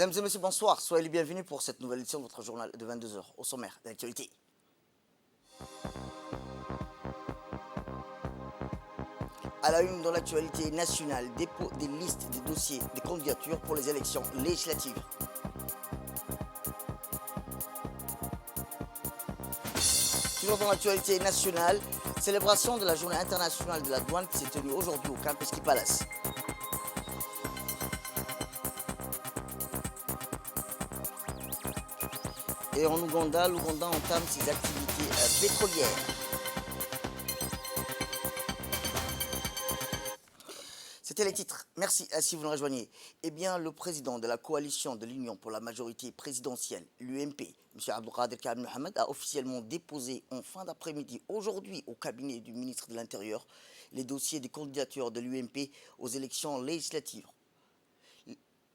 Mesdames et messieurs, bonsoir. Soyez les bienvenus pour cette nouvelle édition de votre journal de 22 heures. Au sommaire de l'actualité. À la une dans l'actualité nationale, dépôt des listes des dossiers des candidatures pour les élections législatives. Toujours dans l'actualité nationale, célébration de la journée internationale de la douane qui s'est tenue aujourd'hui au Campus Palace. Et en Ouganda, l'Ouganda entame ses activités pétrolières. C'était les titres. Merci si vous nous rejoignez. Eh bien, le président de la coalition de l'Union pour la majorité présidentielle, l'UMP, M. Abdelkader Kamel Mohamed, a officiellement déposé en fin d'après-midi, aujourd'hui, au cabinet du ministre de l'Intérieur, les dossiers de candidature de l'UMP aux élections législatives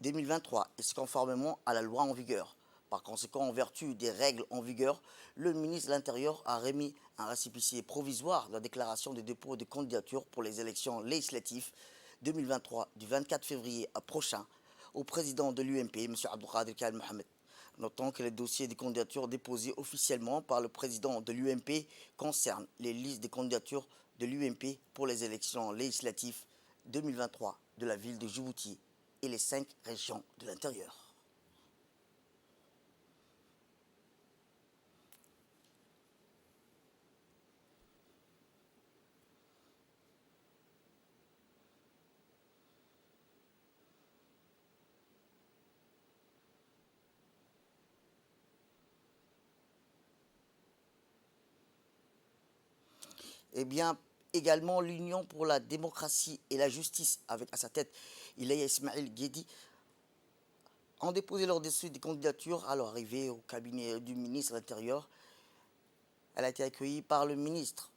2023, et ce conformément à la loi en vigueur. Par conséquent, en vertu des règles en vigueur, le ministre de l'Intérieur a remis un récépissé provisoire de la déclaration de dépôt de candidature pour les élections législatives 2023 du 24 février prochain au président de l'UMP, M. Abdelkader Kamel Mohamed. Notons que les dossiers de candidature déposés officiellement par le président de l'UMP concernent les listes de candidatures de l'UMP pour les élections législatives 2023 de la ville de Djibouti et les 5 régions de l'intérieur. Eh bien, également l'Union pour la démocratie et la justice, avec à sa tête Ilaya Ismail Guedi, ont déposé leur dossier de candidature à leur arrivée au cabinet du ministre de l'Intérieur. Elle a été accueillie par le ministre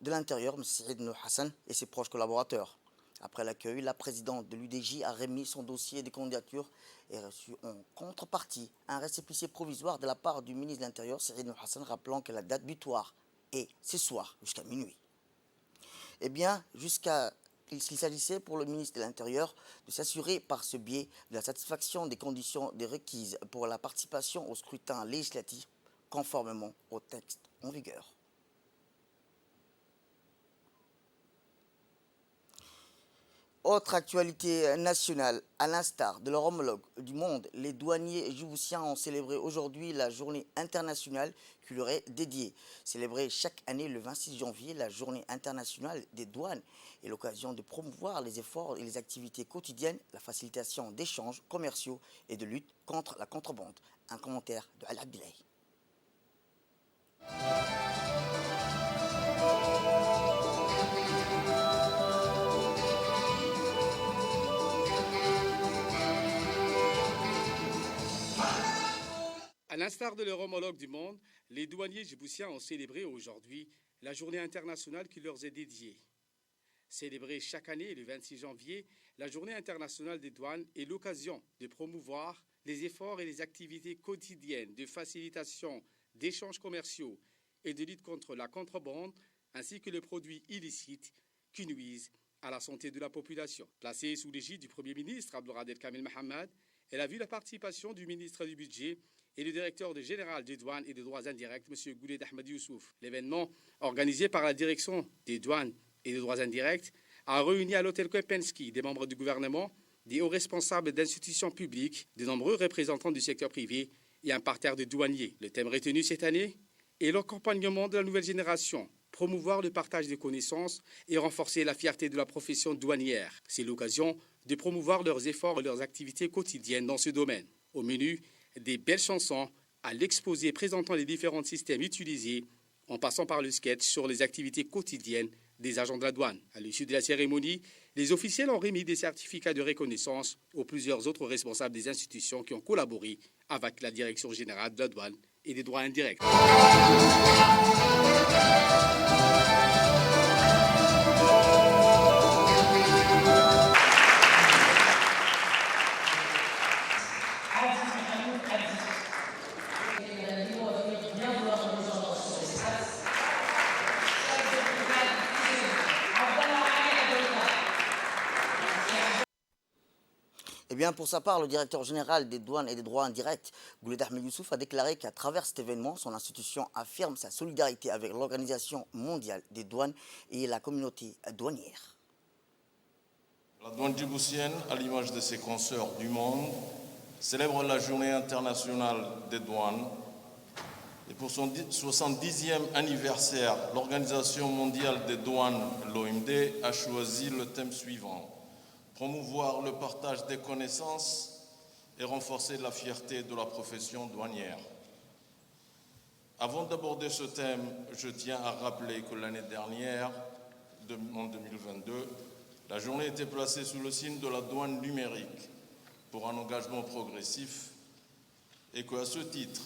de l'Intérieur, M. Saïd Nour Hassan, et ses proches collaborateurs. Après l'accueil, la présidente de l'UDJ a remis son dossier de candidature et reçu en contrepartie un récépissé provisoire de la part du ministre de l'Intérieur, Saïd Nour Hassan, rappelant que la date butoir est ce soir jusqu'à minuit. Eh bien, il s'agissait pour le ministre de l'Intérieur de s'assurer par ce biais de la satisfaction des conditions requises pour la participation au scrutin législatif conformément au texte en vigueur. Autre actualité nationale, à l'instar de leur homologue du monde, les douaniers djiboutiens ont célébré aujourd'hui la journée internationale qui leur est dédiée. Célébrée chaque année le 26 janvier, la journée internationale des douanes est l'occasion de promouvoir les efforts et les activités quotidiennes, la facilitation d'échanges commerciaux et de lutte contre la contrebande. Un commentaire de Al Abdillahi. À l'instar de leur homologue du monde, les douaniers djiboutiens ont célébré aujourd'hui la journée internationale qui leur est dédiée. Célébrée chaque année le 26 janvier, la journée internationale des douanes est l'occasion de promouvoir les efforts et les activités quotidiennes de facilitation d'échanges commerciaux et de lutte contre la contrebande, ainsi que les produits illicites qui nuisent à la santé de la population. Placée sous l'égide du Premier ministre Abdelkader Kamel Mohamed, elle a vu la participation du ministre du Budget et le directeur général des douanes et des droits indirects, M. Goulet Ahmed Youssouf. L'événement, organisé par la direction des douanes et des droits indirects, a réuni à l'hôtel Kempinski des membres du gouvernement, des hauts responsables d'institutions publiques, de nombreux représentants du secteur privé et un parterre de douaniers. Le thème retenu cette année est l'accompagnement de la nouvelle génération, promouvoir le partage des connaissances et renforcer la fierté de la profession douanière. C'est l'occasion de promouvoir leurs efforts et leurs activités quotidiennes dans ce domaine. Au menu, des belles chansons à l'exposé présentant les différents systèmes utilisés, en passant par le sketch sur les activités quotidiennes des agents de la douane. À l'issue de la cérémonie, les officiels ont remis des certificats de reconnaissance aux plusieurs autres responsables des institutions qui ont collaboré avec la Direction générale de la douane et des droits indirects. Eh bien, pour sa part, le directeur général des douanes et des droits indirects, Goulet Ahmed Youssouf, a déclaré qu'à travers cet événement, son institution affirme sa solidarité avec l'Organisation mondiale des douanes et la communauté douanière. La douane djiboutienne, à l'image de ses consoeurs du monde, célèbre la Journée internationale des douanes. Et pour son 70e anniversaire, l'Organisation mondiale des douanes, l'OMD, a choisi le thème suivant: promouvoir le partage des connaissances et renforcer la fierté de la profession douanière. Avant d'aborder ce thème, je tiens à rappeler que l'année dernière, en 2022, la journée était placée sous le signe de la douane numérique pour un engagement progressif et qu'à ce titre,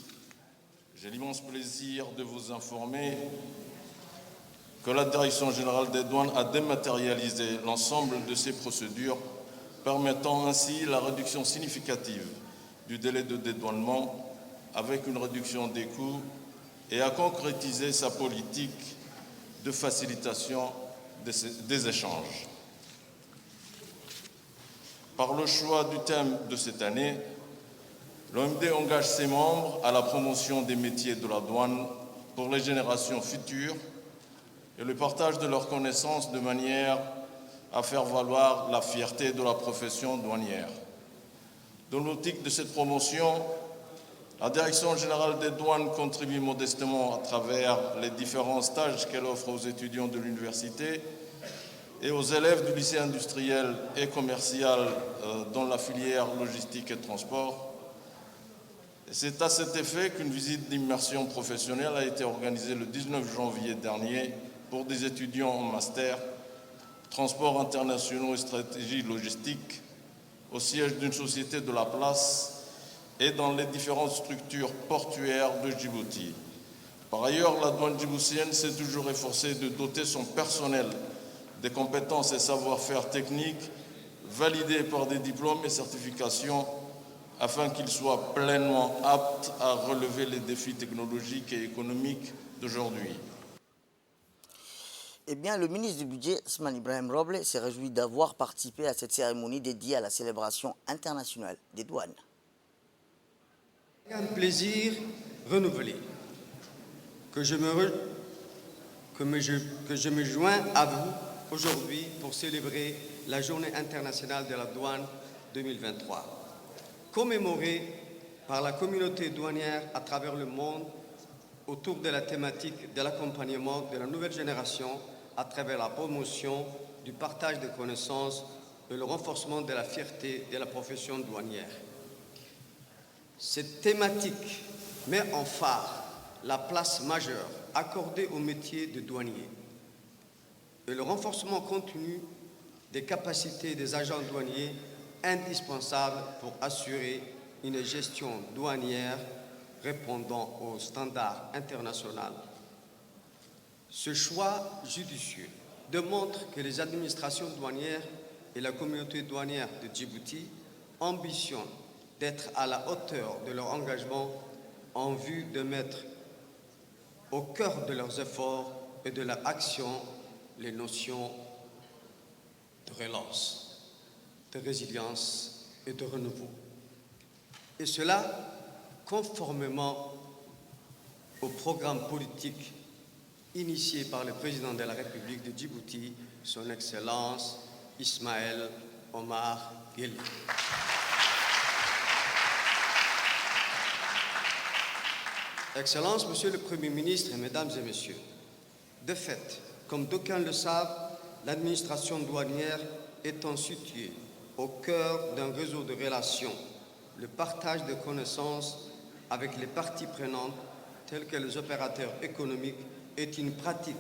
j'ai l'immense plaisir de vous informer que la Direction générale des douanes a dématérialisé l'ensemble de ces procédures, permettant ainsi la réduction significative du délai de dédouanement avec une réduction des coûts et a concrétisé sa politique de facilitation des échanges. Par le choix du thème de cette année, l'OMD engage ses membres à la promotion des métiers de la douane pour les générations futures et le partage de leurs connaissances de manière à faire valoir la fierté de la profession douanière. Dans l'optique de cette promotion, la Direction générale des douanes contribue modestement à travers les différents stages qu'elle offre aux étudiants de l'université et aux élèves du lycée industriel et commercial dans la filière logistique et transport. C'est à cet effet qu'une visite d'immersion professionnelle a été organisée le 19 janvier dernier pour des étudiants en master, transports internationaux et stratégie logistique, au siège d'une société de la place et dans les différentes structures portuaires de Djibouti. Par ailleurs, la douane djiboutienne s'est toujours efforcée de doter son personnel des compétences et savoir-faire techniques validés par des diplômes et certifications afin qu'ils soient pleinement aptes à relever les défis technologiques et économiques d'aujourd'hui. Eh bien, le ministre du Budget, Ousmane Ibrahim Roble, s'est réjoui d'avoir participé à cette cérémonie dédiée à la célébration internationale des douanes. Un plaisir renouvelé que je me joins à vous aujourd'hui pour célébrer la Journée internationale de la douane 2023, commémorée par la communauté douanière à travers le monde autour de la thématique de l'accompagnement de la nouvelle génération à travers la promotion du partage de connaissances et le renforcement de la fierté de la profession douanière. Cette thématique met en phare la place majeure accordée au métier de douanier et le renforcement continu des capacités des agents douaniers indispensables pour assurer une gestion douanière répondant aux standards internationaux. Ce choix judicieux démontre que les administrations douanières et la communauté douanière de Djibouti ambitionnent d'être à la hauteur de leur engagement en vue de mettre au cœur de leurs efforts et de leur action les notions de relance, de résilience et de renouveau. Et cela conformément au programme politique initié par le président de la République de Djibouti, son Excellence Ismaël Omar Guelleh. Excellences, Monsieur le Premier ministre, Mesdames et Messieurs, de fait, comme d'aucuns le savent, l'administration douanière étant située au cœur d'un réseau de relations, le partage de connaissances avec les parties prenantes, telles que les opérateurs économiques, est une pratique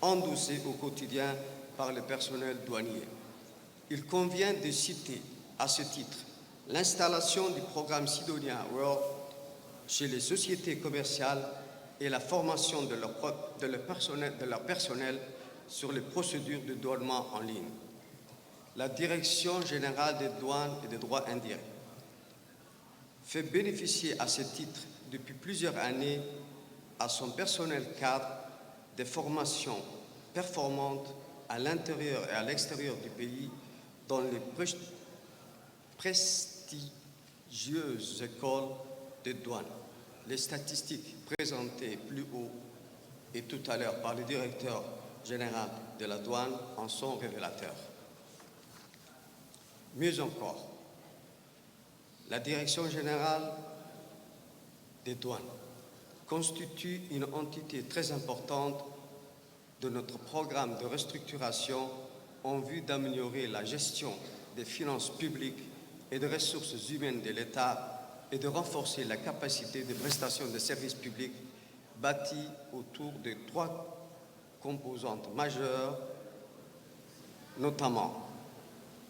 endossée au quotidien par le personnel douanier. Il convient de citer à ce titre l'installation du programme Sidonia World chez les sociétés commerciales et la formation de leur personnel sur les procédures de douanement en ligne. La Direction générale des douanes et des droits indirects fait bénéficier à ce titre depuis plusieurs années à son personnel cadre des formations performantes à l'intérieur et à l'extérieur du pays dans les prestigieuse école de douane. Les statistiques présentées plus haut et tout à l'heure par le directeur général de la douane en sont révélateurs. Mieux encore, la Direction générale des douanes constitue une entité très importante de notre programme de restructuration en vue d'améliorer la gestion des finances publiques et des ressources humaines de l'État et de renforcer la capacité de prestation de services publics bâtie autour de 3 composantes majeures, notamment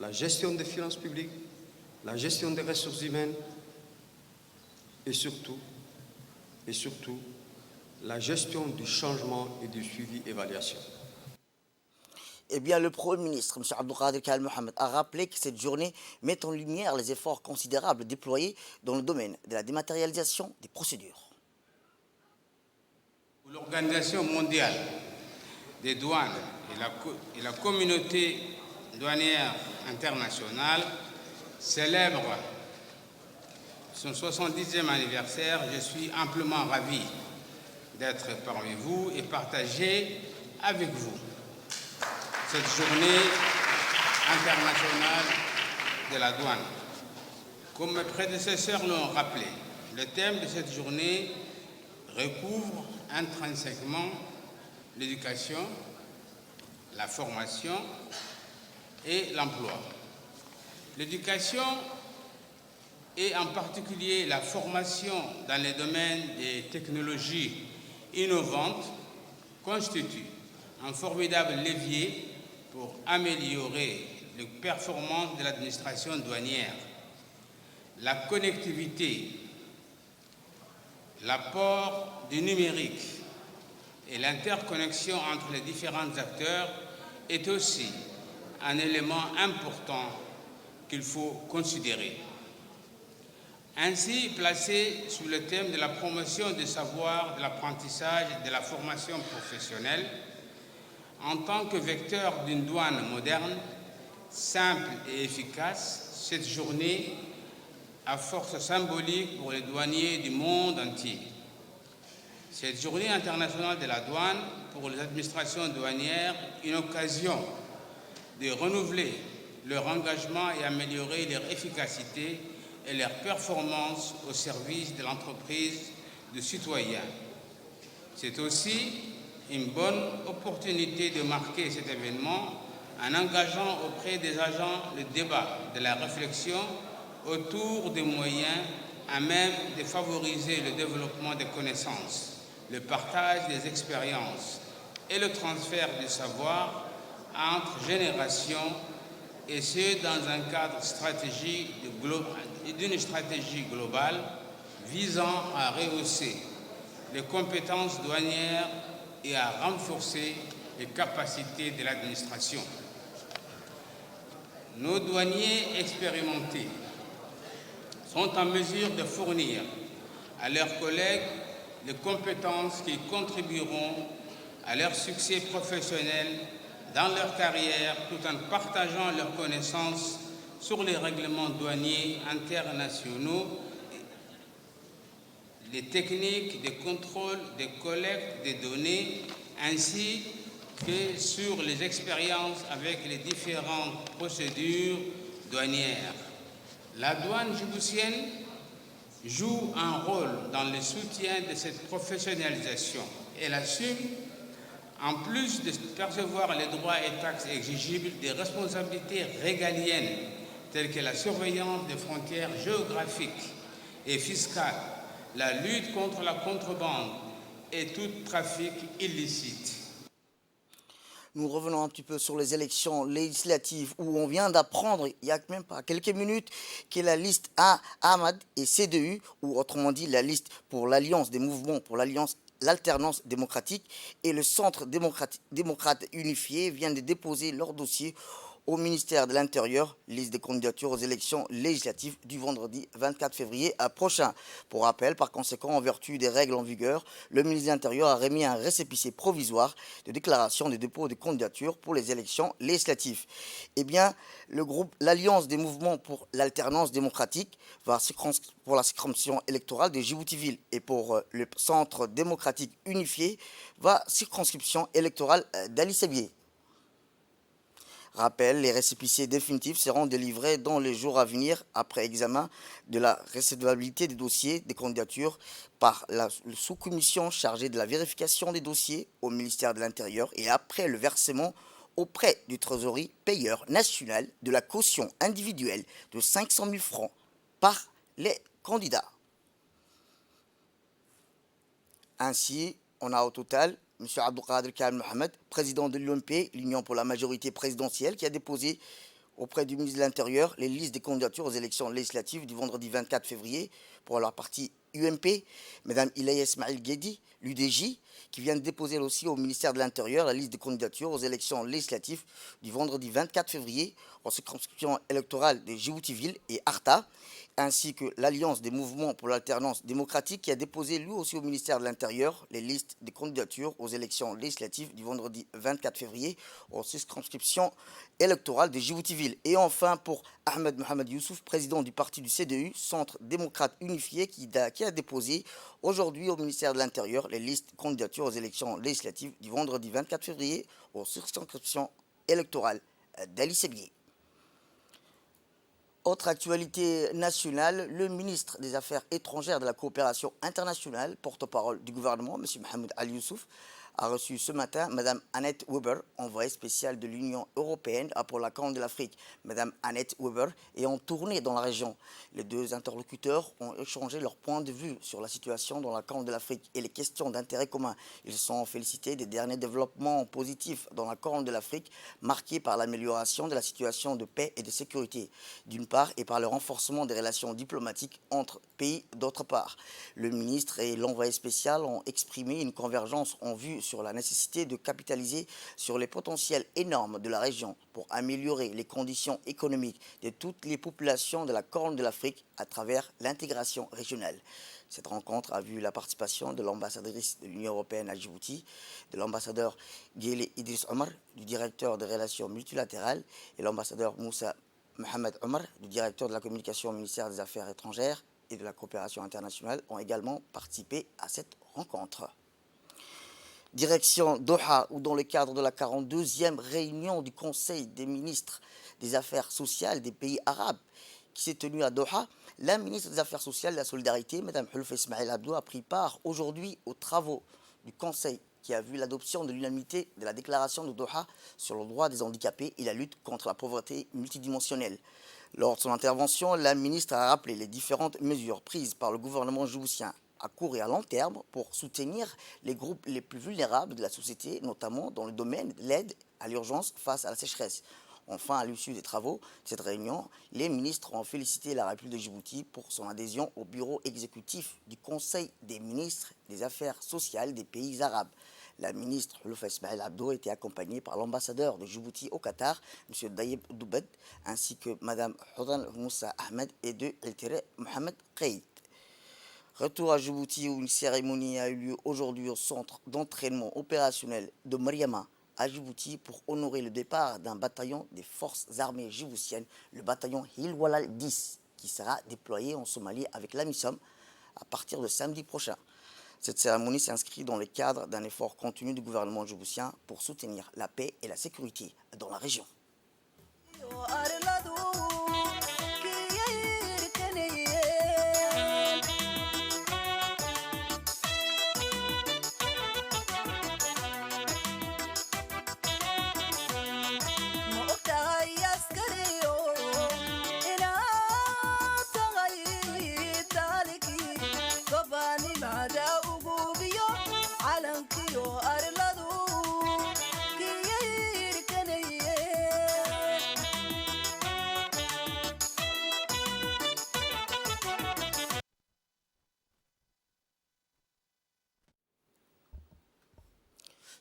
la gestion des finances publiques, la gestion des ressources humaines et surtout, la gestion du changement et du suivi-évaluation. Eh bien, le Premier ministre, M. Abdelkader Kal Mohamed, a rappelé que cette journée met en lumière les efforts considérables déployés dans le domaine de la dématérialisation des procédures. L'Organisation mondiale des douanes et la communauté douanière internationale célèbrent son 70e anniversaire. Je suis amplement ravi d'être parmi vous et partager avec vous cette journée internationale de la douane. Comme mes prédécesseurs l'ont rappelé, le thème de cette journée recouvre intrinsèquement l'éducation, la formation et l'emploi. L'éducation et en particulier la formation dans les domaines des technologies innovantes constituent un formidable levier pour améliorer les performances de l'administration douanière. La connectivité, l'apport du numérique et l'interconnexion entre les différents acteurs est aussi un élément important qu'il faut considérer. Ainsi, placé sous le thème de la promotion des savoirs, de l'apprentissage et de la formation professionnelle, en tant que vecteur d'une douane moderne, simple et efficace, cette journée a force symbolique pour les douaniers du monde entier. Cette journée internationale de la douane pour les administrations douanières est une occasion de renouveler leur engagement et améliorer leur efficacité et leur performance au service de l'entreprise de citoyens. C'est aussi une bonne opportunité de marquer cet événement en engageant auprès des agents le débat de la réflexion autour des moyens à même de favoriser le développement des connaissances, le partage des expériences et le transfert du savoir entre générations, et ce dans un cadre d'une stratégie globale visant à rehausser les compétences douanières et à renforcer les capacités de l'administration. Nos douaniers expérimentés sont en mesure de fournir à leurs collègues les compétences qui contribueront à leur succès professionnel dans leur carrière tout en partageant leurs connaissances sur les règlements douaniers internationaux, les techniques de contrôle, de collecte des données, ainsi que sur les expériences avec les différentes procédures douanières. La douane djiboutienne joue un rôle dans le soutien de cette professionnalisation. Elle assume, en plus de percevoir les droits et taxes exigibles, des responsabilités régaliennes telles que la surveillance des frontières géographiques et fiscales, la lutte contre la contrebande et tout trafic illicite. Nous revenons un petit peu sur les élections législatives où on vient d'apprendre, il y a même pas quelques minutes, que la liste A, Ahmad et CDU, ou autrement dit la liste pour l'Alliance des mouvements, pour l'alternance démocratique et le Centre démocrate unifié viennent de déposer leur dossier au ministère de l'Intérieur liste des candidatures aux élections législatives du vendredi 24 février prochain. Pour rappel, par conséquent, en vertu des règles en vigueur, le ministre de l'Intérieur a remis un récépissé provisoire de déclaration de dépôt de candidature pour les élections législatives. Eh bien, le groupe l'Alliance des mouvements pour l'alternance démocratique va pour la circonscription électorale de Djibouti-Ville et pour le Centre démocratique unifié va circonscription électorale d'Ali Sabié. Rappel, les récépissés définitifs seront délivrés dans les jours à venir après examen de la recevabilité des dossiers des candidatures par la sous-commission chargée de la vérification des dossiers au ministère de l'Intérieur et après le versement auprès du Trésorier payeur national de la caution individuelle de 500 000 francs par les candidats. Ainsi, on a au total M. Abdelkader Kamel Mohamed, président de l'UMP, l'Union pour la majorité présidentielle, qui a déposé auprès du ministre de l'Intérieur les listes des candidatures aux élections législatives du vendredi 24 février pour la partie UMP. Mme Ilaya Ismail Guedi, l'UDJ, qui vient de déposer aussi au ministère de l'Intérieur la liste des candidatures aux élections législatives du vendredi 24 février en circonscription électorale de Djibouti-Ville et Arta, ainsi que l'Alliance des mouvements pour l'alternance démocratique qui a déposé lui aussi au ministère de l'Intérieur les listes des candidatures aux élections législatives du vendredi 24 février en circonscription électorale de Djibouti-Ville. Et enfin pour Ahmed Mohamed Youssouf, président du parti du CDU, Centre démocrate unifié, qui a déposé aujourd'hui au ministère de l'Intérieur les listes de candidatures aux élections législatives du vendredi 24 février en circonscription électorale d'Ali Sabié. Autre actualité nationale, le ministre des Affaires étrangères de la coopération internationale, porte-parole du gouvernement, M. Mohamed Ali Youssouf, a reçu ce matin Mme Annette Weber, envoyée spéciale de l'Union européenne pour la Corne de l'Afrique. Mme Annette Weber est en tournée dans la région. Les deux interlocuteurs ont échangé leur point de vue sur la situation dans la Corne de l'Afrique et les questions d'intérêt commun. Ils se sont félicités des derniers développements positifs dans la Corne de l'Afrique, marqués par l'amélioration de la situation de paix et de sécurité, d'une part, et par le renforcement des relations diplomatiques entre pays, d'autre part. Le ministre et l'envoyé spécial ont exprimé une convergence en vue sur la nécessité de capitaliser sur les potentiels énormes de la région pour améliorer les conditions économiques de toutes les populations de la Corne de l'Afrique à travers l'intégration régionale. Cette rencontre a vu la participation de l'ambassadrice de l'Union européenne à Djibouti, de l'ambassadeur Ghele Idriss Omar, du directeur des relations multilatérales, et l'ambassadeur Moussa Mohamed Omar, du directeur de la communication au ministère des Affaires étrangères et de la coopération internationale, ont également participé à cette rencontre. Direction Doha, où dans le cadre de la 42e réunion du Conseil des ministres des Affaires sociales des pays arabes qui s'est tenue à Doha, la ministre des Affaires sociales et de la Solidarité, Mme Houloufa Ismail Abdo, a pris part aujourd'hui aux travaux du Conseil qui a vu l'adoption de l'unanimité de la déclaration de Doha sur le droit des handicapés et la lutte contre la pauvreté multidimensionnelle. Lors de son intervention, la ministre a rappelé les différentes mesures prises par le gouvernement djiboutien à court et à long terme pour soutenir les groupes les plus vulnérables de la société, notamment dans le domaine de l'aide à l'urgence face à la sécheresse. Enfin, à l'issue des travaux de cette réunion, les ministres ont félicité la République de Djibouti pour son adhésion au bureau exécutif du Conseil des ministres des Affaires sociales des pays arabes. La ministre Houloufa Ismail Abdo était accompagnée par l'ambassadeur de Djibouti au Qatar, M. Dayeb Doubed, ainsi que Mme Houdan Moussa Ahmed et de El Mohamed Qaïd. Retour à Djibouti où une cérémonie a eu lieu aujourd'hui au centre d'entraînement opérationnel de Mariama à Djibouti pour honorer le départ d'un bataillon des forces armées djiboutiennes, le bataillon Hilwalal 10, qui sera déployé en Somalie avec l'AMISOM à partir de samedi prochain. Cette cérémonie s'inscrit dans le cadre d'un effort continu du gouvernement djiboutien pour soutenir la paix et la sécurité dans la région.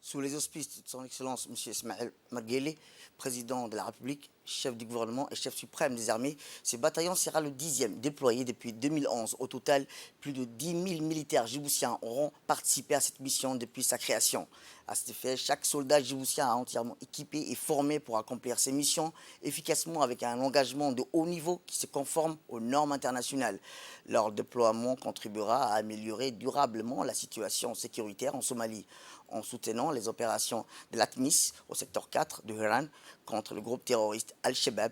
Sous les auspices de son Excellence M. Ismaël Marguele, président de la République, chef du gouvernement et chef suprême des armées, ce bataillon sera le 10e déployé depuis 2011. Au total, plus de 10 000 militaires djiboutiens auront participé à cette mission depuis sa création. À cet effet, chaque soldat djiboutien est entièrement équipé et formé pour accomplir ses missions efficacement avec un engagement de haut niveau qui se conforme aux normes internationales. Leur déploiement contribuera à améliorer durablement la situation sécuritaire en Somalie, en soutenant les opérations de l'ATMIS au secteur 4 de Hiran contre le groupe terroriste Al-Shabaab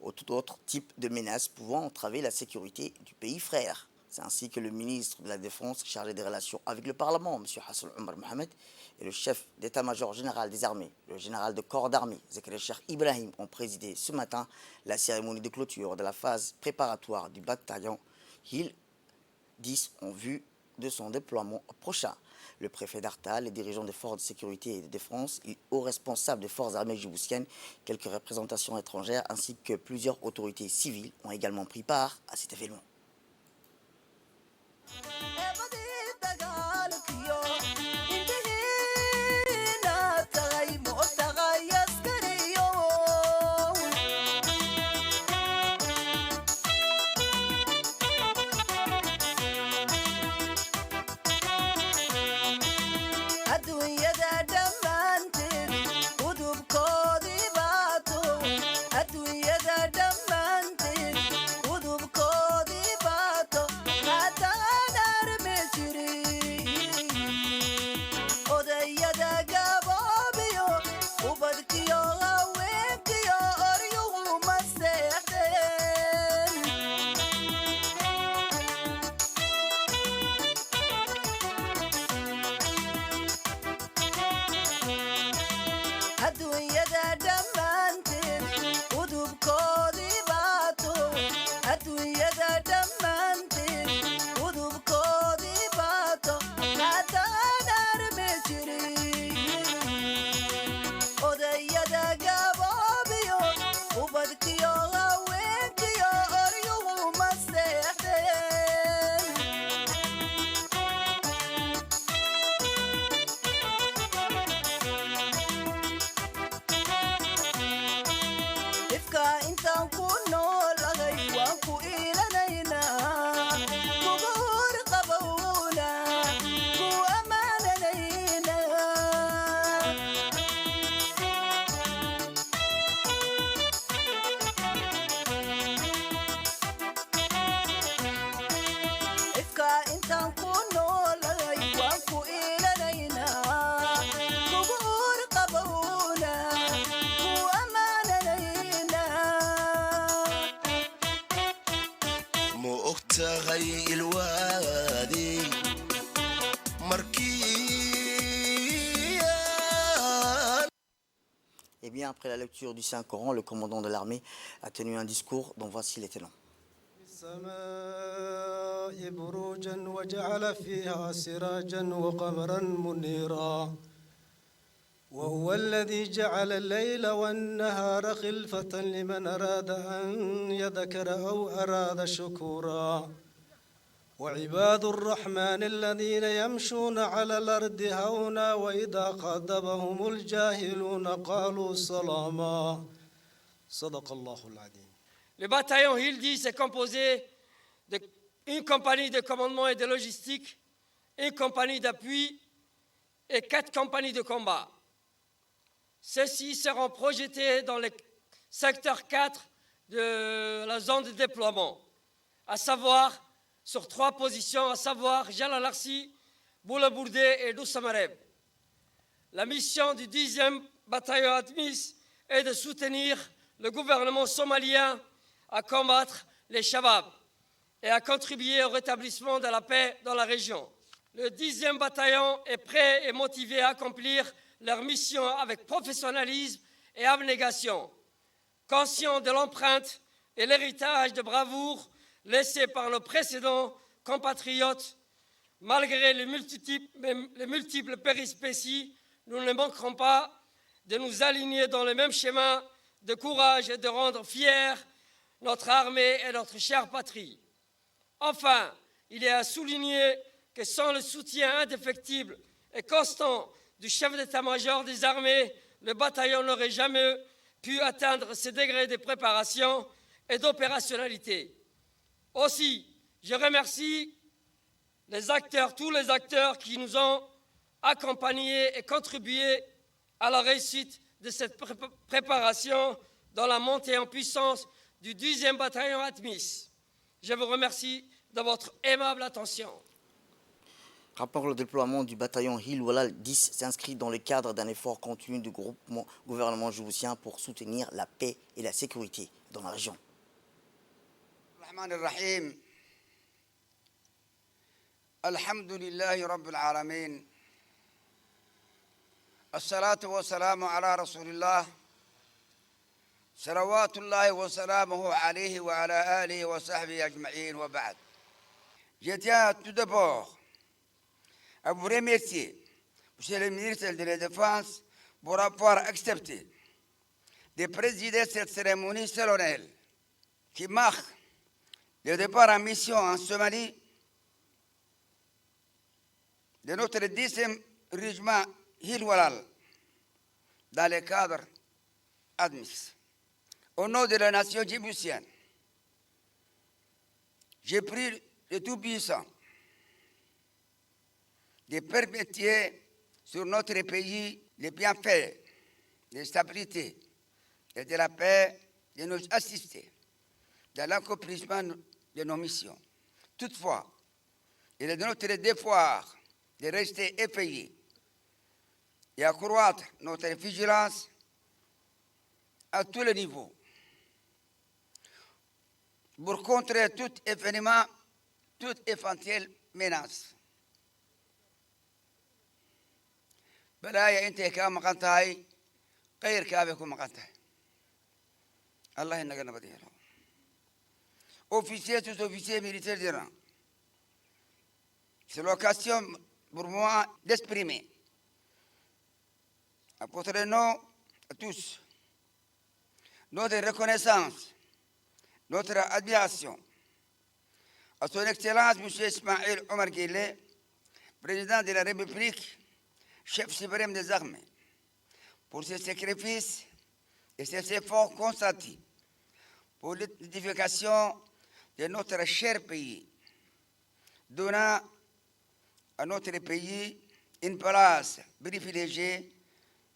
ou tout autre type de menace pouvant entraver la sécurité du pays frère. C'est ainsi que le ministre de la Défense chargé des relations avec le Parlement, M. Hassan Omar Mohamed, et le chef d'état-major général des armées, le général de corps d'armée, Zakaria Cheikh Ibrahim, ont présidé ce matin la cérémonie de clôture de la phase préparatoire du bataillon Hill 10 en vue de son déploiement prochain. Le préfet d'Arta, les dirigeants des forces de sécurité et de défense, les hauts responsables des forces armées djiboutiennes, quelques représentations étrangères ainsi que plusieurs autorités civiles ont également pris part à cet événement. Eh bien, après la lecture du Saint-Coran, le commandant de l'armée a tenu un discours dont voici les tenants. وهو الذي جعل الليل والنهار خلفة لمن أراد أن يذكر أو أراد شكورا وعباد الرحمن الذين يمشون على الأرض هونا وإذا خاطبهم الجاهلون قالوا سلاما صدق الله العظيم. Le bataillon Hill 10 est composé d'une compagnie de commandement et de logistique, une compagnie d'appui et 4 compagnies de combat. Ceux-ci seront projetés dans le secteur 4 de la zone de déploiement, à savoir sur 3 positions, à savoir Jalalarsi, Boulabourdé et Doussamareb. La mission du 10e bataillon ATMIS est de soutenir le gouvernement somalien à combattre les Shabab et à contribuer au rétablissement de la paix dans la région. Le 10e bataillon est prêt et motivé à accomplir leur mission avec professionnalisme et abnégation, conscient de l'empreinte et l'héritage de bravoure laissé par nos précédents compatriotes. Malgré les multiples péripéties, nous ne manquerons pas de nous aligner dans le même schéma de courage et de rendre fiers notre armée et notre chère patrie. Enfin, il est à souligner que sans le soutien indéfectible et constant du chef d'état-major des armées, le bataillon n'aurait jamais pu atteindre ce degré de préparation et d'opérationnalité. Aussi, je remercie les acteurs, tous les acteurs qui nous ont accompagnés et contribué à la réussite de cette préparation dans la montée en puissance du 10e bataillon ATMIS. Je vous remercie de votre aimable attention. Rapport le déploiement du bataillon Hil Walal 10 s'inscrit dans le cadre d'un effort continu du gouvernement djiboutien pour soutenir la paix et la sécurité dans la région. Alhamdulillahi Rabbil Alamin. As-salatu wa salamu ala Rasulillah. Salawatullahi wa salamuhu alayhi wa ala alihi wa sahbihi ajma'in wa ba'd. Je tiens tout d'abord à vous remercier, Monsieur le ministre de la Défense, pour avoir accepté de présider cette cérémonie solennelle qui marque le départ en mission en Somalie de notre 10e régiment Hil Walal dans le cadre ATMIS. Au nom de la nation djiboutienne, j'ai pris le Tout-Puissant de perpétuer sur notre pays les bienfaits de la stabilité et de la paix, de nous assister dans l'accomplissement de nos missions. Toutefois, il est de notre devoir de rester éveillés et accroître notre vigilance à tous les niveaux pour contrer tout événement, toute éventuelle menace. بلايا انت كام مقنتهاي غير كابكم مقنتهاي الله انك انا بدينا officiers tous officiers militaires de rang. C'est l'occasion pour moi d'exprimer à votre nom à tous notre reconnaissance, notre admiration à son Excellence M. Ismaël Omar Guelleh, président de la République, chef suprême des armées, pour ses sacrifices et ses efforts consentis pour l'édification de notre cher pays, donnant à notre pays une place privilégiée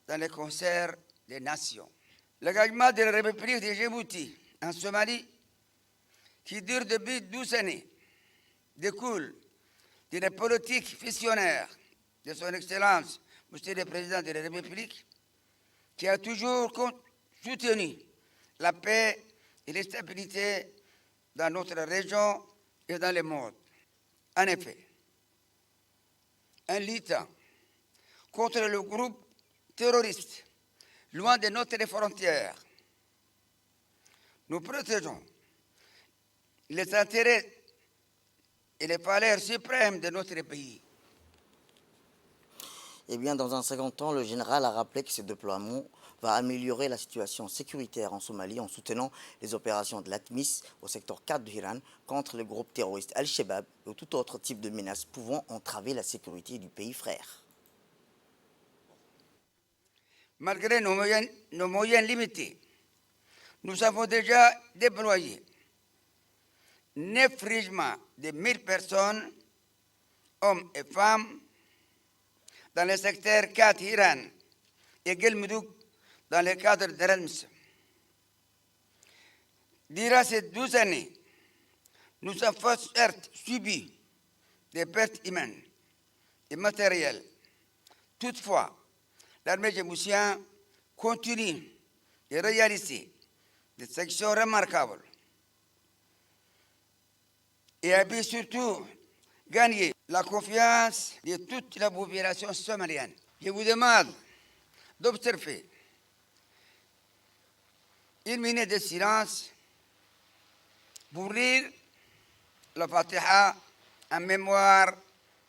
dans le concert des nations. L'engagement de la République de Djibouti en Somalie, qui dure depuis 12 années, découle d'une politique visionnaire de son Excellence, Monsieur le Président de la République, qui a toujours soutenu la paix et la stabilité dans notre région et dans le monde. En effet, en luttant contre le groupe terroriste loin de notre frontière, nous protégeons les intérêts et les valeurs suprêmes de notre pays. Eh bien, dans un second temps, le général a rappelé que ce déploiement va améliorer la situation sécuritaire en Somalie en soutenant les opérations de l'ATMIS au secteur 4 de Hiran contre le groupe terroriste Al-Shabaab ou tout autre type de menace pouvant entraver la sécurité du pays frère. Malgré nos moyens limités, nous avons déjà déployé 9 régiments de 1000 personnes, hommes et femmes, dans le secteur 4 Hiran et Gelmudug dans le cadre de l'ATMIS. Durant ces 12 années, nous avons certes subi des pertes humaines et matérielles. Toutefois, l'armée djiboutienne continue de réaliser des actions remarquables et a pu surtout gagner la confiance de toute la population somalienne. Je vous demande d'observer une minute de silence pour lire la Fatiha en mémoire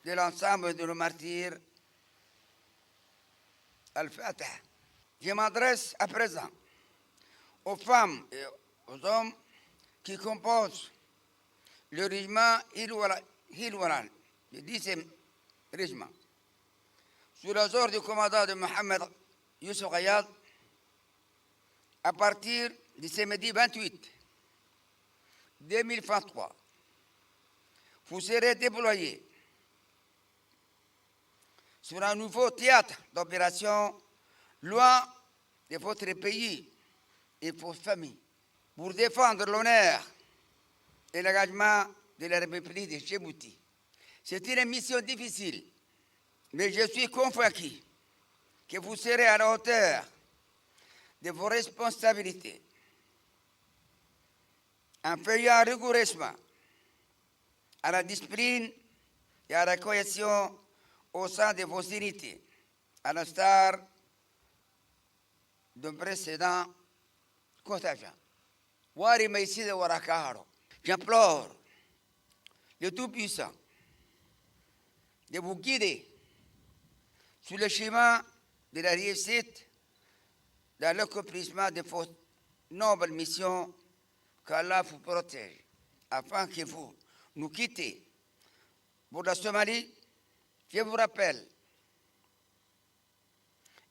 de l'ensemble de nos martyrs. Al-Fatiha. Je m'adresse à présent aux femmes et aux hommes qui composent le régiment Hil Walal, le 10e régiment. sous les ordres du commandant de Mohamed Youssouf Rayad, à partir du samedi 28 2023, vous serez déployés sur un nouveau théâtre d'opération loin de votre pays et vos familles pour défendre l'honneur et l'engagement de la République de Djibouti. C'est une mission difficile, mais je suis convaincu que vous serez à la hauteur de vos responsabilités en veillant rigoureusement à la discipline et à la cohésion au sein de vos unités, à l'instar d'un précédent contingent. J'implore le Tout-Puissant de vous guider sur le chemin de la réussite dans l'accomplissement de vos nobles missions, qu'Allah vous protège, afin que vous nous quittez. Pour la Somalie, je vous rappelle,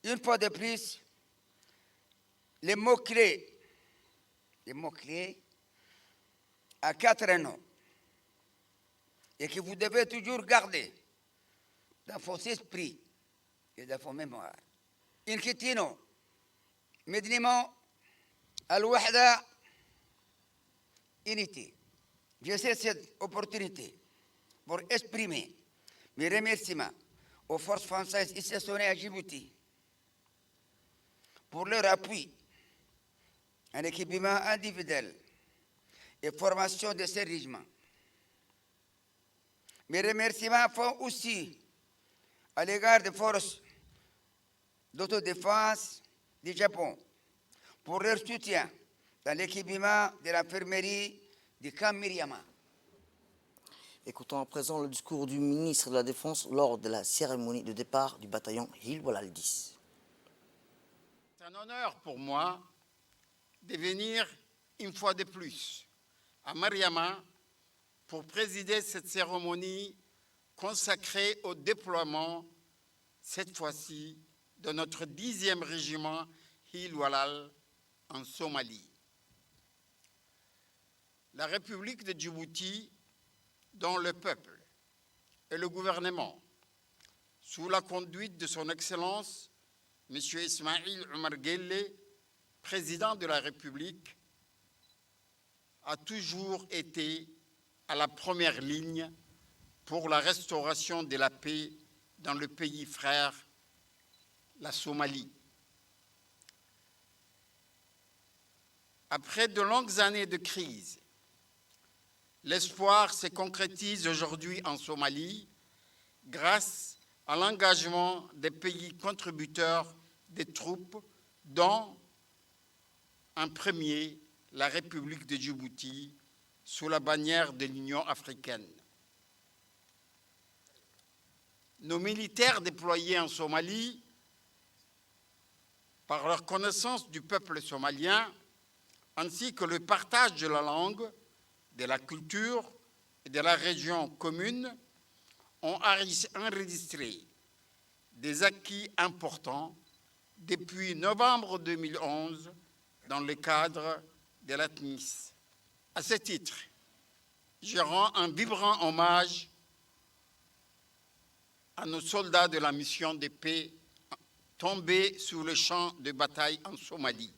une fois de plus, les mots-clés à 4 noms, et que vous devez toujours garder dans vos esprits et dans vos mémoires. Inquiétino, Medlimo, Al-Wahda, Unité. Je sais cette opportunité pour exprimer mes remerciements aux forces françaises ici stationnées à Djibouti pour leur appui en équipement individuel et formation de ces régiments. Mes remerciements font aussi à l'égard des forces d'autodéfense du Japon pour leur soutien dans l'équipement de l'infirmerie du camp Miriama. Écoutons à présent le discours du ministre de la Défense lors de la cérémonie de départ du bataillon Hil Walal 10. C'est un honneur pour moi de venir une fois de plus à Mariama pour présider cette cérémonie consacrée au déploiement, cette fois-ci, de notre 10e régiment Hil Walal en Somalie. La République de Djibouti, dont le peuple et le gouvernement, sous la conduite de son Excellence, M. Ismail Omar Guelleh, président de la République, a toujours été à la première ligne pour la restauration de la paix dans le pays frère, la Somalie. Après de longues années de crise, l'espoir se concrétise aujourd'hui en Somalie grâce à l'engagement des pays contributeurs des troupes, dont en premier la République de Djibouti, sous la bannière de l'Union africaine. Nos militaires déployés en Somalie, par leur connaissance du peuple somalien, ainsi que le partage de la langue, de la culture et de la région commune, ont enregistré des acquis importants depuis novembre 2011 dans le cadre de l'ATMIS. À ce titre, je rends un vibrant hommage à nos soldats de la mission de paix tombés sur le champ de bataille en Somalie.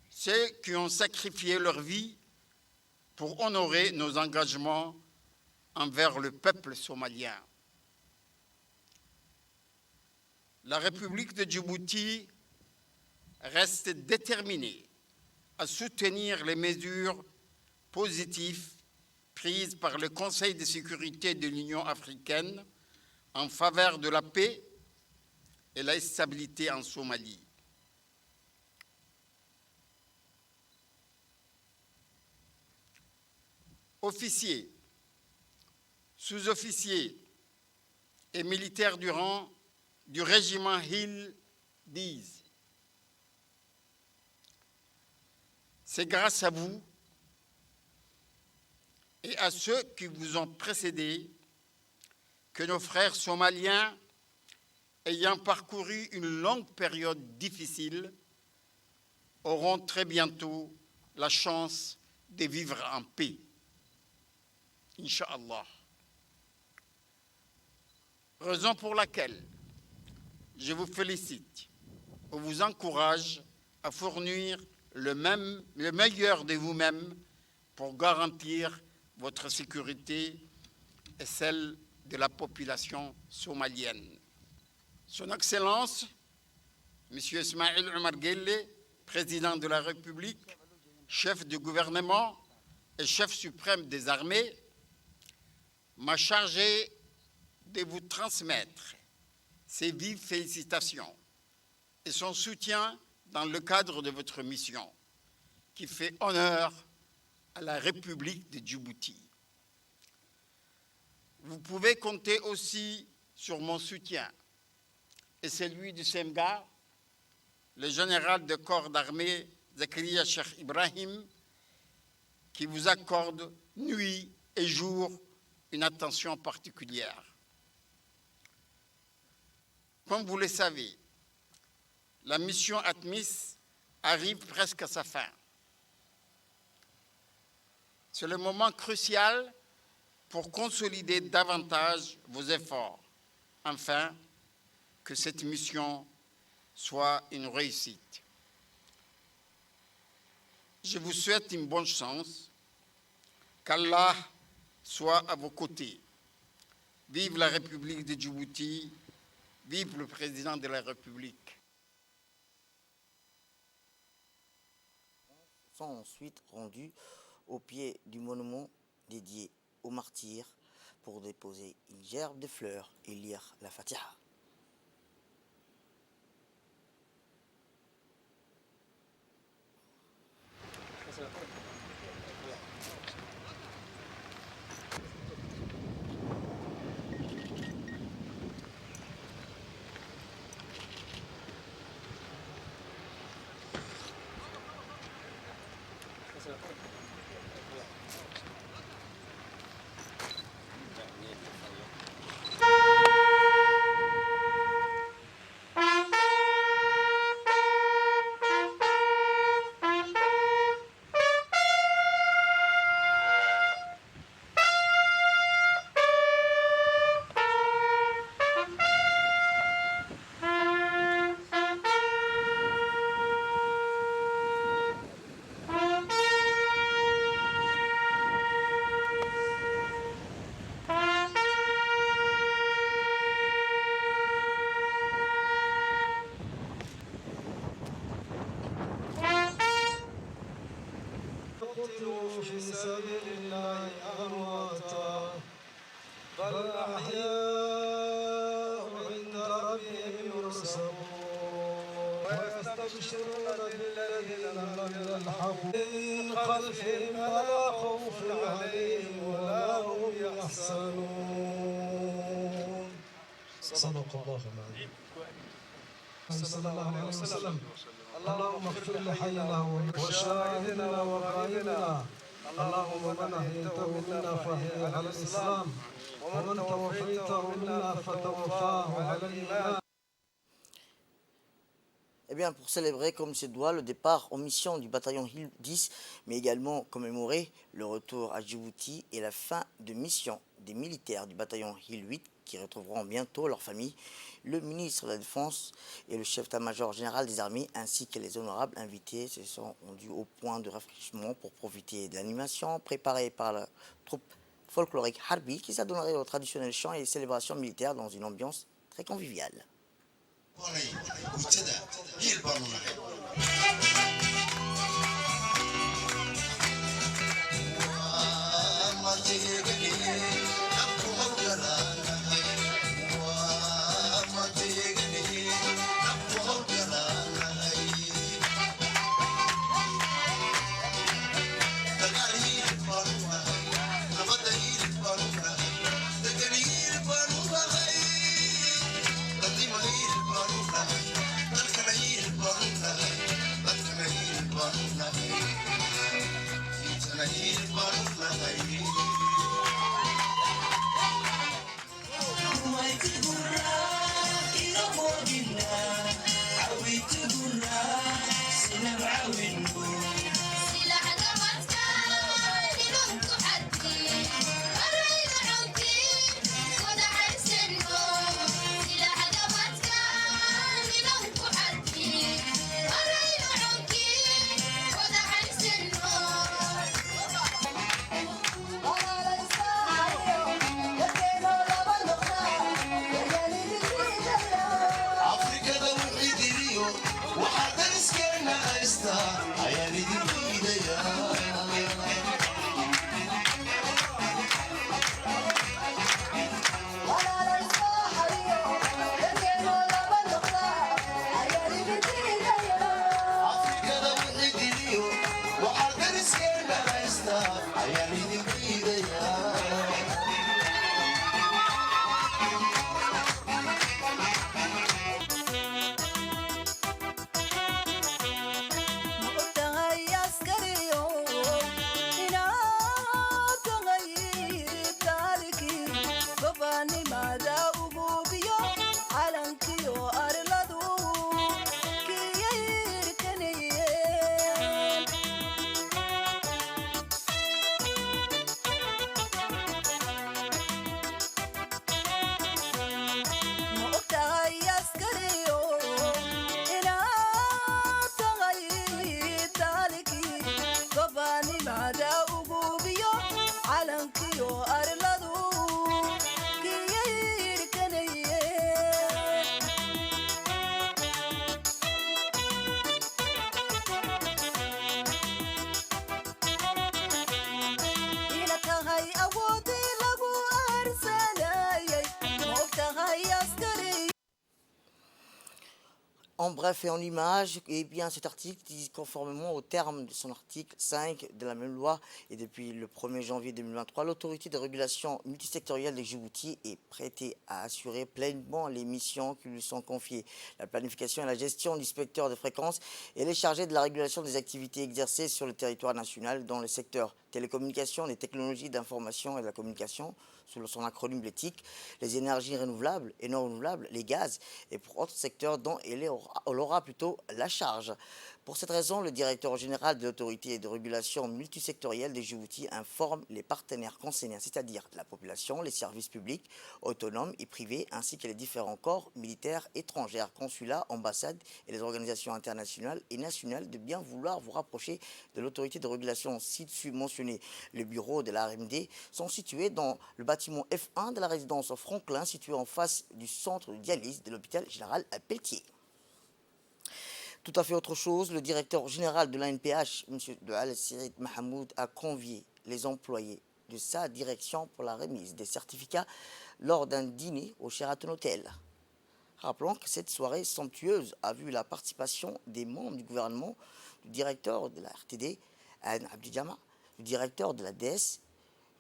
Ceux qui ont sacrifié leur vie pour honorer nos engagements envers le peuple somalien. La République de Djibouti reste déterminée à soutenir les mesures positives prises par le Conseil de sécurité de l'Union africaine en faveur de la paix et la stabilité en Somalie. Officiers, sous-officiers et militaires du rang du régiment Hil 10. C'est grâce à vous et à ceux qui vous ont précédés que nos frères somaliens, ayant parcouru une longue période difficile, auront très bientôt la chance de vivre en paix. Inch'Allah. Raison pour laquelle je vous félicite et vous encourage à fournir le meilleur de vous-même pour garantir votre sécurité et celle de la population somalienne. Son Excellence, M. Ismaïl Omar Guelleh, président de la République, chef du gouvernement et chef suprême des armées, m'a chargé de vous transmettre ses vives félicitations et son soutien dans le cadre de votre mission, qui fait honneur à la République de Djibouti. Vous pouvez compter aussi sur mon soutien et celui du SEMGA, le général de corps d'armée Zakaria Cheikh Ibrahim, qui vous accorde nuit et jour une attention particulière. Comme vous le savez, la mission ATMIS arrive presque à sa fin. C'est le moment crucial pour consolider davantage vos efforts, afin que cette mission soit une réussite. Je vous souhaite une bonne chance, qu'Allah soit à vos côtés. Vive la République de Djibouti, vive le président de la République. Sont ensuite rendus au pied du monument dédié aux martyrs pour déposer une gerbe de fleurs et lire la Fatiha. في سبيل الله أمواتا بل أحياء عند ربهم يرزقون ويستبشرون بالذين لم يلحقوا من خلفهم لا خوف عليهم ولا هم يحزنون صدق الله العظيم صلى الله عليه وسلم اللهم اغفر لحينا وشاهدنا وغائبنا اللهم من احييته منا فاحيه على الاسلام ومن توفيته منا فتوفاه على الايمان. Eh bien, pour célébrer comme se doit le départ en mission du bataillon Hill 10, mais également commémorer le retour à Djibouti et la fin de mission des militaires du bataillon Hill 8 qui retrouveront bientôt leur famille, le ministre de la Défense et le chef d'état-major général des armées ainsi que les honorables invités se sont rendus au point de rafraîchissement pour profiter de l'animation préparée par la troupe folklorique Harbi qui s'adonnerait aux traditionnels chants et célébrations militaires dans une ambiance très conviviale. Let's En bref et en images, eh bien cet article dit conformément au terme de son article 5 de la même loi et depuis le 1er janvier 2023, l'autorité de régulation multisectorielle de Djibouti est prête à assurer pleinement les missions qui lui sont confiées. La planification et la gestion du spectre de fréquences. Elle est chargée de la régulation des activités exercées sur le territoire national dans le secteur télécommunications, des technologies d'information et de la communication, sous son acronyme LETIC, les énergies renouvelables et non renouvelables, les gaz, et pour autres secteurs dont elle aura plutôt la charge. Pour cette raison, le directeur général de l'autorité de régulation multisectorielle de Djibouti informe les partenaires concernés, c'est-à-dire la population, les services publics, autonomes et privés, ainsi que les différents corps militaires étrangers, consulats, ambassades et les organisations internationales et nationales de bien vouloir vous rapprocher de l'autorité de régulation ci-dessus mentionnée. Le bureau de la RMD sont situés dans le bâtiment F1 de la résidence Franklin, situé en face du centre de dialyse de l'hôpital général à Pelletier. Tout à fait autre chose, le directeur général de l'ANPH, M. Al-Sirid Mahamoud, a convié les employés de sa direction pour la remise des certificats lors d'un dîner au Sheraton Hotel. Rappelons que cette soirée somptueuse a vu la participation des membres du gouvernement, du directeur de la RTD, Anne Abdijama, du directeur de la DS,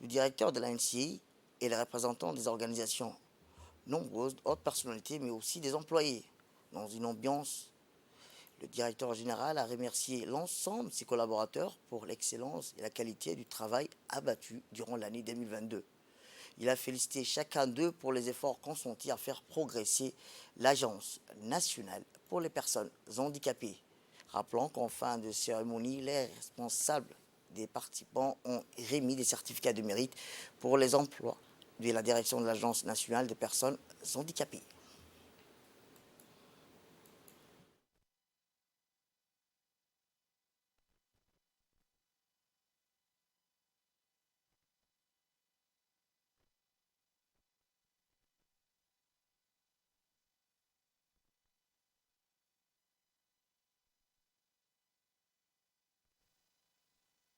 du directeur de la NCI et les représentants des organisations. Nombreuses autres personnalités, mais aussi des employés, dans une ambiance. Le directeur général a remercié l'ensemble de ses collaborateurs pour l'excellence et la qualité du travail abattu durant l'année 2022. Il a félicité chacun d'eux pour les efforts consentis à faire progresser l'Agence nationale pour les personnes handicapées. Rappelons qu'en fin de cérémonie, les responsables des participants ont remis des certificats de mérite pour les emplois de la direction de l'Agence nationale des personnes handicapées.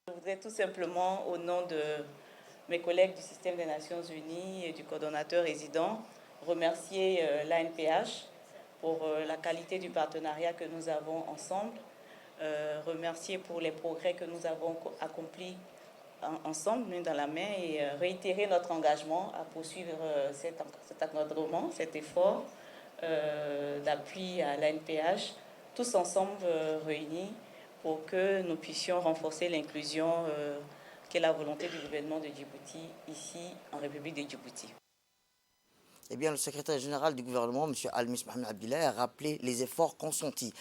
Je voudrais tout simplement, au nom de mes collègues du système des Nations Unies et du coordonnateur résident, remercier l'ANPH pour la qualité du partenariat que nous avons ensemble, remercier pour les progrès que nous avons accomplis ensemble, main dans la main, et réitérer notre engagement à poursuivre cet encadrement, cet effort d'appui à l'ANPH, tous ensemble réunis, pour que nous puissions renforcer l'inclusion qui est la volonté du gouvernement de Djibouti, ici, en République de Djibouti. Eh bien, le secrétaire général du gouvernement, M. Al-Mis Mohamed Abdillah, a rappelé les efforts consentis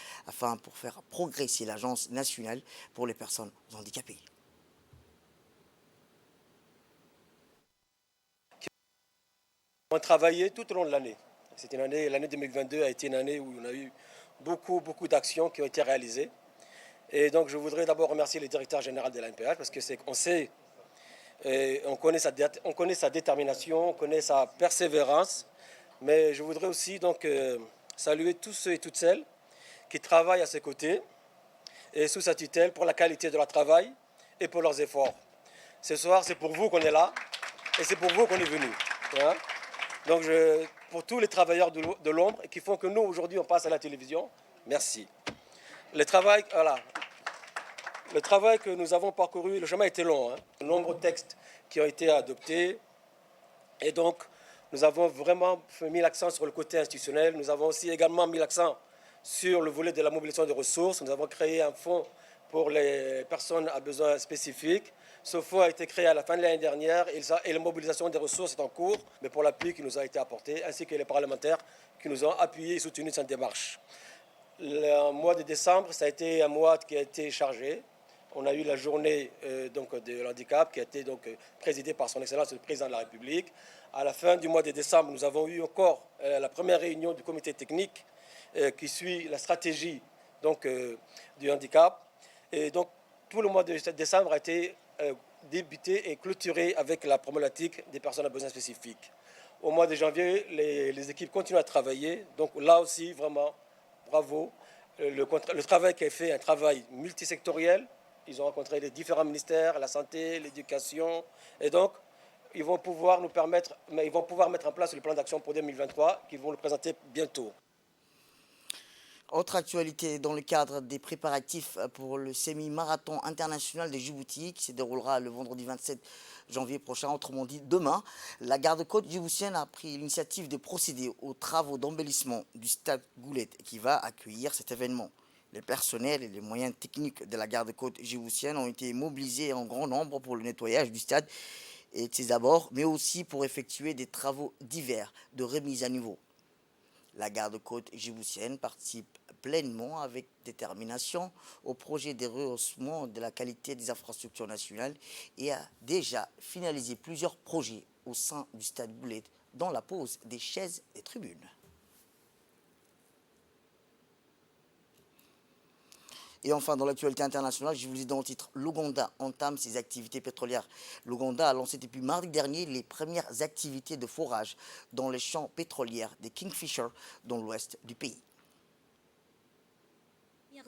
pour faire progresser l'Agence nationale pour les personnes handicapées. On a travaillé tout au long de l'année. L'année 2022 a été une année où on a eu beaucoup d'actions qui ont été réalisées. Et donc, je voudrais d'abord remercier le directeur général de l'ANPH parce que on connaît sa détermination, on connaît sa persévérance. Mais je voudrais aussi donc saluer tous ceux et toutes celles qui travaillent à ses côtés et sous sa tutelle pour la qualité de leur travail et pour leurs efforts. Ce soir, c'est pour vous qu'on est là et c'est pour vous qu'on est venu. Hein? Donc, pour tous les travailleurs de l'ombre qui font que nous, aujourd'hui, on passe à la télévision, merci. Le travail que nous avons parcouru, le chemin était long. Hein. De nombreux textes qui ont été adoptés. Et donc, nous avons vraiment mis l'accent sur le côté institutionnel. Nous avons aussi également mis l'accent sur le volet de la mobilisation des ressources. Nous avons créé un fonds pour les personnes à besoins spécifiques. Ce fonds a été créé à la fin de l'année dernière et la mobilisation des ressources est en cours, mais pour l'appui qui nous a été apporté, ainsi que les parlementaires qui nous ont appuyés et soutenus dans cette démarche. Le mois de décembre, ça a été un mois qui a été chargé. On a eu la journée de l'handicap qui a été présidée par son Excellence le Président de la République. À la fin du mois de décembre, nous avons eu encore la première réunion du comité technique qui suit la stratégie du handicap. Et donc, tout le mois de décembre a été débuté et clôturé avec la problématique des personnes à besoins spécifiques. Au mois de janvier, les équipes continuent à travailler. Donc là aussi, vraiment, bravo. Le travail qui est fait, un travail multisectoriel. Ils ont rencontré les différents ministères, la santé, l'éducation. Et donc, ils vont pouvoir mettre en place le plan d'action pour 2023 qu'ils vont le présenter bientôt. Autre actualité, dans le cadre des préparatifs pour le semi-marathon international de Djibouti qui se déroulera le vendredi 27 janvier prochain, autrement dit demain, la garde-côte djiboutienne a pris l'initiative de procéder aux travaux d'embellissement du stade Goulet qui va accueillir cet événement. Les personnels et les moyens techniques de la garde-côte djiboutienne ont été mobilisés en grand nombre pour le nettoyage du stade et de ses abords, mais aussi pour effectuer des travaux divers de remise à niveau. La garde-côte djiboutienne participe pleinement avec détermination au projet de rehaussement de la qualité des infrastructures nationales et a déjà finalisé plusieurs projets au sein du stade Goulet, dont la pose des chaises et tribunes. Et enfin, dans l'actualité internationale, je vous dis dans le titre, l'Ouganda entame ses activités pétrolières. L'Ouganda a lancé depuis mardi dernier les premières activités de forage dans les champs pétroliers de Kingfisher, dans l'ouest du pays.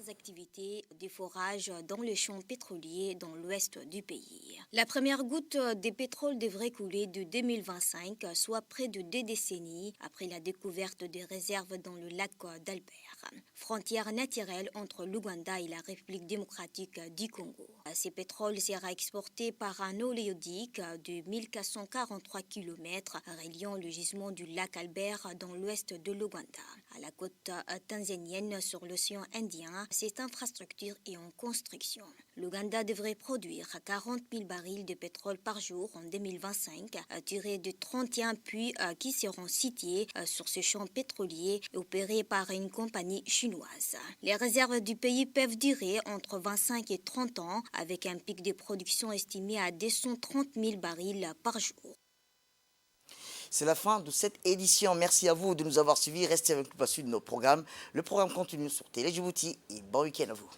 Activités de forage dans les champs pétroliers dans l'ouest du pays. La première goutte de pétrole devrait couler de 2025, soit près de 2 décennies après la découverte des réserves dans le lac d'Albert, frontière naturelle entre l'Ouganda et la République démocratique du Congo. Ces pétroles sera exporté par un oléoduc de 1443 km reliant le gisement du lac Albert dans l'ouest de l'Ouganda à la côte tanzanienne sur l'océan Indien. Cette infrastructure est en construction. L'Ouganda devrait produire 40 000 barils de pétrole par jour en 2025, tirés de 31 puits qui seront situés sur ce champ pétrolier opéré par une compagnie chinoise. Les réserves du pays peuvent durer entre 25 et 30 ans, avec un pic de production estimé à 230 000 barils par jour. C'est la fin de cette édition. Merci à vous de nous avoir suivis. Restez avec nous pour la suite de nos programmes. Le programme continue sur Télé Djibouti et bon week-end à vous.